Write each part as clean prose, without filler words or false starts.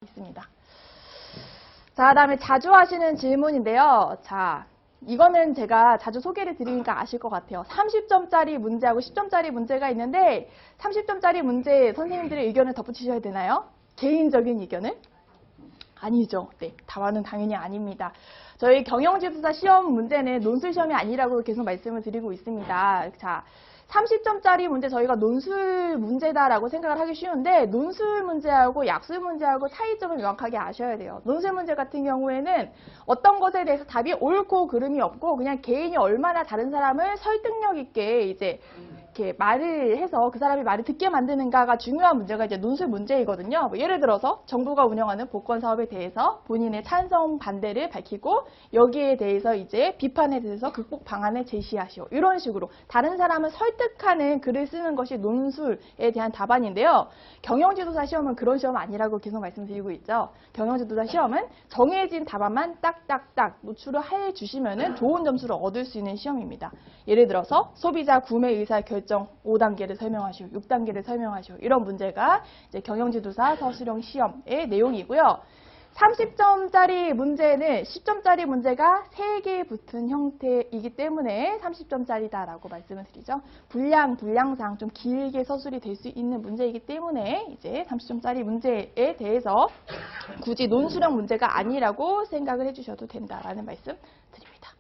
있습니다. 자, 다음에 자주 하시는 질문인데요. 자, 이거는 제가 자주 소개를 드리니까 아실 것 같아요. 30점짜리 문제하고 10점짜리 문제가 있는데 30점짜리 문제 선생님들의 의견을 덧붙이셔야 되나요? 개인적인 의견을? 아니죠. 네, 답안은 당연히 아닙니다. 저희 경영지도사 시험 문제는 논술 시험이 아니라고 계속 말씀을 드리고 있습니다. 자, 30점짜리 문제 저희가 논술 문제다라고 생각을 하기 쉬운데 논술 문제하고 약술 문제하고 차이점을 명확하게 아셔야 돼요. 논술 문제 같은 경우에는 어떤 것에 대해서 답이 옳고 그름이 없고 그냥 개인이 얼마나 다른 사람을 설득력 있게 이제 이렇게 말을 해서 그 사람이 말을 듣게 만드는가가 중요한 문제가 이제 논술 문제이거든요. 뭐 예를 들어서 정부가 운영하는 복권 사업에 대해서 본인의 찬성 반대를 밝히고 여기에 대해서 이제 비판에 대해서 극복 방안을 제시하시오. 이런 식으로 다른 사람을 설득하는 글을 쓰는 것이 논술에 대한 답안인데요. 경영지도사 시험은 그런 시험 아니라고 계속 말씀드리고 있죠. 경영지도사 시험은 정해진 답안만 딱딱딱 노출을 해 주시면은 좋은 점수를 얻을 수 있는 시험입니다. 예를 들어서 소비자 구매 의사 결정 5단계를 설명하시오, 6단계를 설명하시오. 이런 문제가 이제 경영지도사 서술형 시험의 내용이고요. 30점짜리 문제는 10점짜리 문제가 3개 붙은 형태이기 때문에 30점짜리다라고 말씀을 드리죠. 분량상 좀 길게 서술이 될 수 있는 문제이기 때문에 이제 30점짜리 문제에 대해서 굳이 논술형 문제가 아니라고 생각을 해주셔도 된다라는 말씀 드립니다.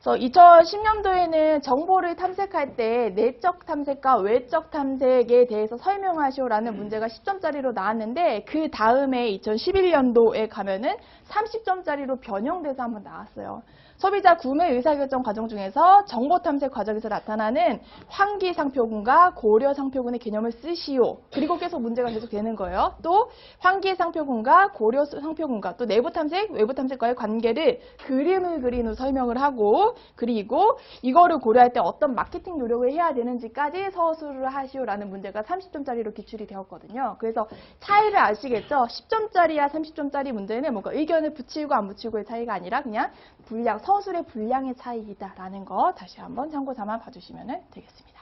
그래서 2010년도에는 정보를 탐색할 때 내적 탐색과 외적 탐색에 대해서 설명하시오라는 문제가 10점짜리로 나왔는데 그 다음에 2011년도에 가면은 30점짜리로 변형돼서 한번 나왔어요. 소비자 구매 의사결정 과정 중에서 정보 탐색 과정에서 나타나는 환기 상표군과 고려 상표군의 개념을 쓰시오. 그리고 계속 문제가 계속 되는 거예요. 또 환기 상표군과 고려 상표군과 또 내부 탐색, 외부 탐색과의 관계를 그림을 그린 후 설명을 하고 그리고 이거를 고려할 때 어떤 마케팅 노력을 해야 되는지까지 서술을 하시오라는 문제가 30점짜리로 기출이 되었거든요. 그래서 차이를 아시겠죠? 10점짜리와 30점짜리 문제는 뭔가 의견을 붙이고 안 붙이고의 차이가 아니라 그냥 분량, 서술의 분량의 차이다라는 거 다시 한번 참고 삼아 봐주시면 되겠습니다.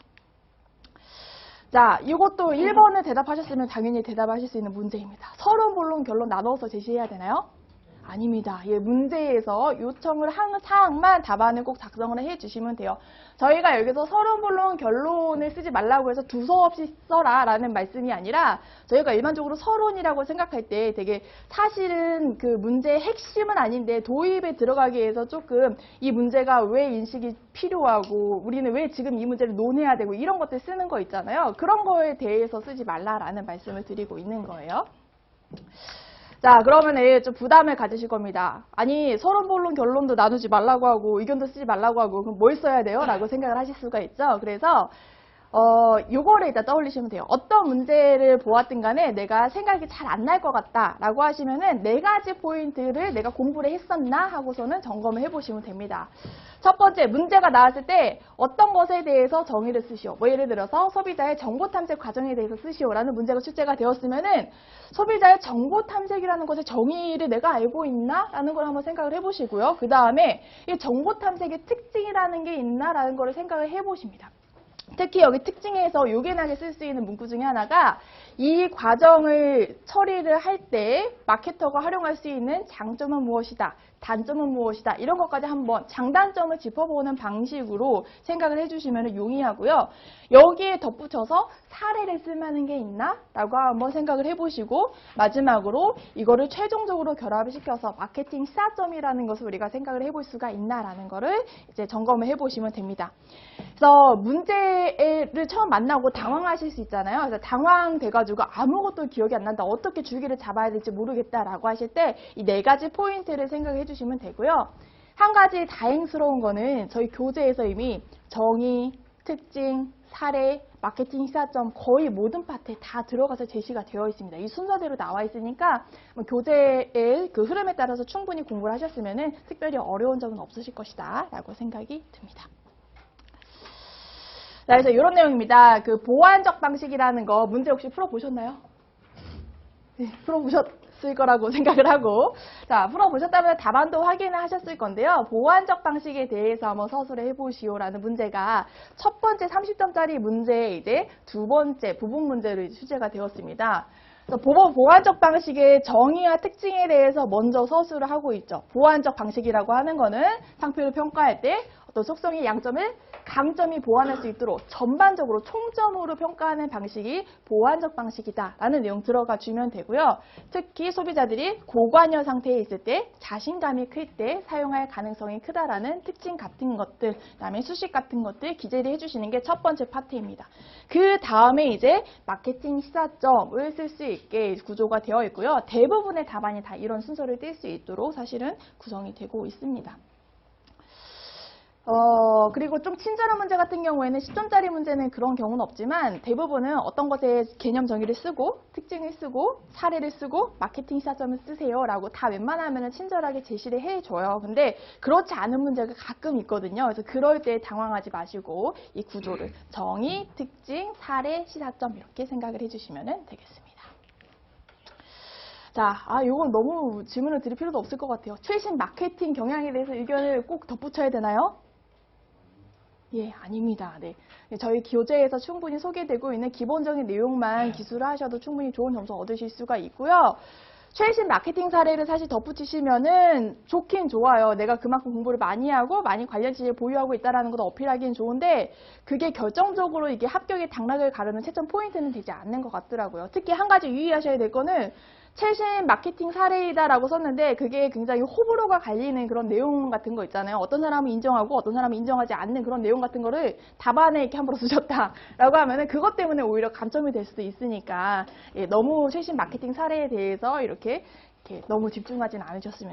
자, 이것도 1번을 대답하셨으면 당연히 대답하실 수 있는 문제입니다. 서론, 본론, 결론 나눠서 제시해야 되나요? 아닙니다. 예, 문제에서 요청을 한 사항만 답안을 꼭 작성을 해주시면 돼요. 저희가 여기서 서론, 본론, 결론을 쓰지 말라고 해서 두서없이 써라 라는 말씀이 아니라 저희가 일반적으로 서론이라고 생각할 때 되게 사실은 그 문제의 핵심은 아닌데 도입에 들어가기 위해서 조금 이 문제가 왜 인식이 필요하고 우리는 왜 지금 이 문제를 논해야 되고 이런 것들 쓰는 거 있잖아요. 그런 거에 대해서 쓰지 말라라는 말씀을 드리고 있는 거예요. 자, 그러면 좀 부담을 가지실 겁니다. 아니, 서론, 본론, 결론도 나누지 말라고 하고 의견도 쓰지 말라고 하고 그럼 뭘 써야 돼요? 라고 생각을 하실 수가 있죠. 그래서 요거를 일단 떠올리시면 돼요. 어떤 문제를 보았든 간에 내가 생각이 잘 안 날 것 같다 라고 하시면은 4가지 포인트를 내가 공부를 했었나 하고서는 점검을 해보시면 됩니다. 첫 번째, 문제가 나왔을 때 어떤 것에 대해서 정의를 쓰시오. 뭐 예를 들어서 소비자의 정보 탐색 과정에 대해서 쓰시오라는 문제가 출제가 되었으면은 소비자의 정보 탐색이라는 것의 정의를 내가 알고 있나? 라는 걸 한번 생각을 해보시고요. 그 다음에 이 정보 탐색의 특징이라는 게 있나? 라는 걸 생각을 해보십니다. 특히 여기 특징에서 요긴하게 쓸 수 있는 문구 중에 하나가 이 과정을 처리를 할 때 마케터가 활용할 수 있는 장점은 무엇이다, 단점은 무엇이다 이런 것까지 한번 장단점을 짚어보는 방식으로 생각을 해주시면 용이하고요. 여기에 덧붙여서 사례를 쓸만한 게 있나? 라고 한번 생각을 해보시고 마지막으로 이거를 최종적으로 결합을 시켜서 마케팅 시사점이라는 것을 우리가 생각을 해볼 수가 있나라는 거를 이제 점검을 해보시면 됩니다. 그래서 문제를 처음 만나고 당황하실 수 있잖아요. 그래서 당황돼가지고 아무것도 기억이 안 난다. 어떻게 줄기를 잡아야 될지 모르겠다라고 하실 때 이 4가지 포인트를 생각해 주시면 되고요. 한 가지 다행스러운 거는 저희 교재에서 이미 정의, 특징, 사례, 마케팅 시사점 거의 모든 파트에 다 들어가서 제시가 되어 있습니다. 이 순서대로 나와 있으니까 교재의 그 흐름에 따라서 충분히 공부를 하셨으면 특별히 어려운 점은 없으실 것이다 라고 생각이 듭니다. 자, 그래서 이런 내용입니다. 그 보완적 방식이라는 거 문제 혹시 풀어보셨나요? 네, 풀어보셨을 거라고 생각을 하고 자, 풀어보셨다면 답안도 확인을 하셨을 건데요. 보완적 방식에 대해서 한번 서술을 해보시오라는 문제가 첫 번째 30점짜리 문제에 이제 두 번째 부분 문제로 출제가 되었습니다. 보완적 방식의 정의와 특징에 대해서 먼저 서술을 하고 있죠. 보완적 방식이라고 하는 거는 상표를 평가할 때 어떤 속성의 양점을 강점이 보완할 수 있도록 전반적으로 총점으로 평가하는 방식이 보완적 방식이다라는 내용 들어가 주면 되고요. 특히 소비자들이 고관여 상태에 있을 때 자신감이 클 때 사용할 가능성이 크다라는 특징 같은 것들, 그다음에 수식 같은 것들 기재를 해주시는 게 첫 번째 파트입니다. 그 다음에 이제 마케팅 시사점을 쓸 수 있게 구조가 되어 있고요. 대부분의 답안이 다 이런 순서를 띌 수 있도록 사실은 구성이 되고 있습니다. 그리고 좀 친절한 문제 같은 경우에는 10점짜리 문제는 그런 경우는 없지만 대부분은 어떤 것에 개념 정의를 쓰고 특징을 쓰고 사례를 쓰고 마케팅 시사점을 쓰세요 라고 다 웬만하면 친절하게 제시를 해줘요. 근데 그렇지 않은 문제가 가끔 있거든요. 그래서 그럴 때 당황하지 마시고 이 구조를 정의, 특징, 사례, 시사점 이렇게 생각을 해주시면 되겠습니다. 자, 이건 너무 질문을 드릴 필요도 없을 것 같아요. 최신 마케팅 경향에 대해서 의견을 꼭 덧붙여야 되나요? 예, 아닙니다. 네. 저희 교재에서 충분히 소개되고 있는 기본적인 내용만 기술을 하셔도 충분히 좋은 점수 얻으실 수가 있고요. 최신 마케팅 사례를 사실 덧붙이시면은 좋긴 좋아요. 내가 그만큼 공부를 많이 하고 많이 관련 지식을 보유하고 있다는 것도 어필하기는 좋은데 그게 결정적으로 이게 합격의 당락을 가르는 채점 포인트는 되지 않는 것 같더라고요. 특히 한 가지 유의하셔야 될 거는 최신 마케팅 사례이다라고 썼는데 그게 굉장히 호불호가 갈리는 그런 내용 같은 거 있잖아요. 어떤 사람은 인정하고 어떤 사람은 인정하지 않는 그런 내용 같은 거를 답안에 이렇게 함부로 쓰셨다라고 하면은 그것 때문에 오히려 감점이 될 수도 있으니까 너무 최신 마케팅 사례에 대해서 이렇게 너무 집중하진 않으셨으면